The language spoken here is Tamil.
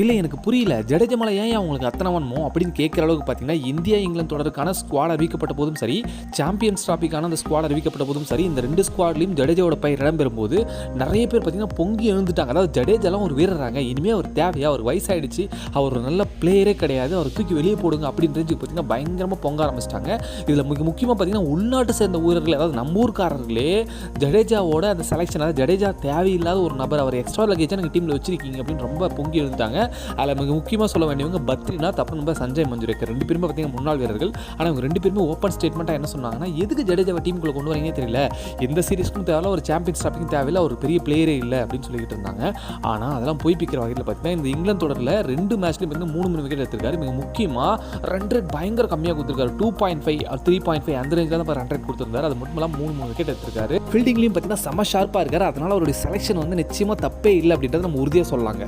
இல்லை எனக்கு புரியல, ஜடேஜா மேலே ஏன் அவங்களுக்கு அத்தனை வன்மோ அப்படின்னு கேட்குற அளவுக்கு பார்த்தீங்கன்னா, இந்தியா இங்கிலாந்து தொடருக்கான ஸ்குவாட் அறிவிக்கப்பட்ட போதும் சரி, சாம்பியன்ஸ் டிராஃபிக்கான அந்த ஸ்குவாட் அறிவிக்கப்பட்ட போதும் சரி, இந்த 2 ஸ்குவாட்லையும் ஜடேஜாவோட பெயர் இடம்பெறும்போது நிறைய பேர் பார்த்தீங்கன்னா பொங்கி எழுந்துட்டாங்க. அதாவது ஜடேஜாலாம் ஒரு வீரராங்க, இனிமேல் அவர் தேவையா, அவர் வயசாயிடுச்சு, அவர் ஒரு நல்ல பிளேயரே கிடையாது, அவர் தூக்கி வெளியே போடுங்க அப்படின்றது பார்த்தீங்கன்னா பயங்கரமாக பொங்க ஆரம்பிச்சிட்டாங்க. இதில் மிக முக்கியமாக பார்த்தீங்கன்னா உள்நாட்டு சேர்ந்த வீரர்கள், அதாவது நம்ம ஊர்க்காரர்களே ஜடேஜாவோட அந்த செலெக்ஷன், அதாவது ஜடேஜா தேவையில்லாத ஒரு நபர், அவர் எக்ஸ்ட்ரா லக்கேஜாக நீங்கள் டீமில் வச்சிருக்கீங்க அப்படின்னு ரொம்ப பொங்கி எழுந்துட்டாங்க. அதில் மிக முக்கியமாக சொல்ல வேண்டியவங்க பத்ரிநாத், அப்புறம் நம்ம சஞ்சய் மஞ்சுரேக்கர் 2 பேருமே பார்த்தீங்கன்னா முன்னாள் வீரர்கள். ஆனால் இவங்க 2 பேருமே ஓப்பன் ஸ்டேட்மெண்ட்டாக என்ன சொன்னாங்கன்னா, எதுக்கு ஜடேஜாவை டீமுக்குள்ளே கொண்டு வரீங்கன்னே தெரியல, எந்த சீரிஸ்க்கும் தேவையில்ல, ஒரு சாம்பியன்ஸ் டிராஃபிக்கும் தேவையில்லை, ஒரு பெரிய பிளேயரே இல்லை அப்படின்னு சொல்லிட்டு இருந்தாங்க. ஆனால் அதெல்லாம் போய் பிக்கிற வகையில் பார்த்தீங்கன்னா இந்த இங்கிலாந்து தொடரில் 2 மேட்ச்லையும் பார்த்தீங்கன்னா 3 விக்கெட் எடுத்திருக்காரு. மிக முக்கியமாக ரன் ரேட் பயங்கர கம்மியாக கொடுத்துருக்காரு, 2.5 3.5 அந்த ரேஞ்சில் தான் ரன் ரேட் கொடுத்துருந்தாரு. அது மட்டும் இல்லாமல் 3 விக்கெட் எடுத்திருக்காரு. ஃபீல்டிங்லையும் பார்த்தீங்கன்னா செம்ம ஷார்ப்பாக இருக்காரு. அதனால் அவருடைய செலெக்ஷன் வந்து நிச்சயமாக தப்பே இல்லை அப்படின்றத நம்ம உறுதியாக சொல்லலாங்க.